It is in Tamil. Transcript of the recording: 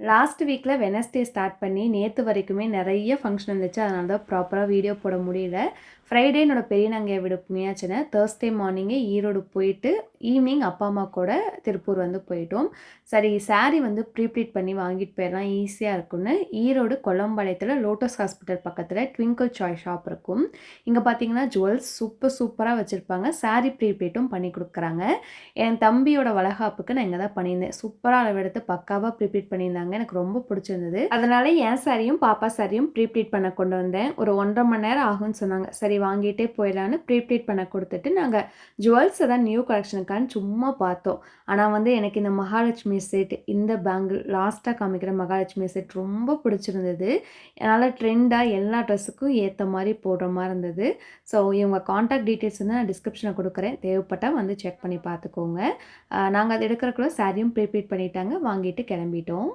லாஸ்ட் வீக்கில் வெனஸ்டே ஸ்டார்ட் பண்ணி நேற்று வரைக்குமே நிறைய ஃபங்க்ஷன் இருந்துச்சு. அதனால தான் ப்ராப்பராக வீடியோ போட முடியல. ஃப்ரைடே என்னோட பெரிய நங்கையை விட புண்ணியாச்சனை தேர்ஸ்டே மார்னிங்கே ஈரோடு போயிட்டு ஈவினிங் அப்பா அம்மா கூட திருப்பூர் வந்து போயிட்டோம். சரி சாரீ வந்து ப்ரீப்ளீட் பண்ணி வாங்கிட்டு போயிடலாம் ஈஸியாக இருக்கும்னு ஈரோடு கொல்லம்பாளையத்தில் லோட்டஸ் ஹாஸ்பிட்டல் பக்கத்தில் ட்விங்கிள் சாய் ஷாப் இருக்கும். இங்கே பார்த்தீங்கன்னா ஜுவல்ஸ் சூப்பராக வச்சுருப்பாங்க. சாரீ ப்ரீப்ளீட்டும் பண்ணி கொடுக்குறாங்க. என் தம்பியோட வளகாப்புக்கு நான் இங்கே தான் பண்ணியிருந்தேன். சூப்பராக அளவெடுத்து பக்காவாக ப்ரீப்ளீட் பண்ணியிருந்தாங்க. எனக்கு ரொம்ப பிடிச்சிருந்தது. அதனால என் சாரியும் பாப்பா சாரியும் ப்ரீப்ளீட் பண்ண கொண்டு வந்தேன். ஒரு 1.5 மணி நேரம் ஆகும்னு சொன்னாங்க. சரி வாங்கிட்டே போயிடலான்னு ப்ரீப்ளீட் பண்ண கொடுத்துட்டு நாங்கள் ஜுவல்ஸ் தான் நியூ கலெக்ஷனுக்கான்னு சும்மா பார்த்தோம். ஆனால் வந்து எனக்கு இந்த மகாலட்சுமி செட், இந்த பேங்கிள் லாஸ்ட்டாக காமிக்கிற மகாலட்சுமி செட் ரொம்ப பிடிச்சிருந்தது. அதனால் ட்ரெண்டாக எல்லா ட்ரெஸ்ஸுக்கும் ஏற்ற மாதிரி போடுற மாதிரி இருந்தது. ஸோ இவங்க காண்டாக்ட் டீட்டெயில்ஸ் வந்து நான் டிஸ்கிரிப்ஷனில் கொடுக்குறேன். தேவைப்பட்டால் வந்து செக் பண்ணி பார்த்துக்கோங்க. நாங்கள் அதை எடுக்கிறக்குள்ள சாரியும் ப்ரீப்ளீட் பண்ணிட்டாங்க. வாங்கிட்டு கிளம்பிட்டோம்.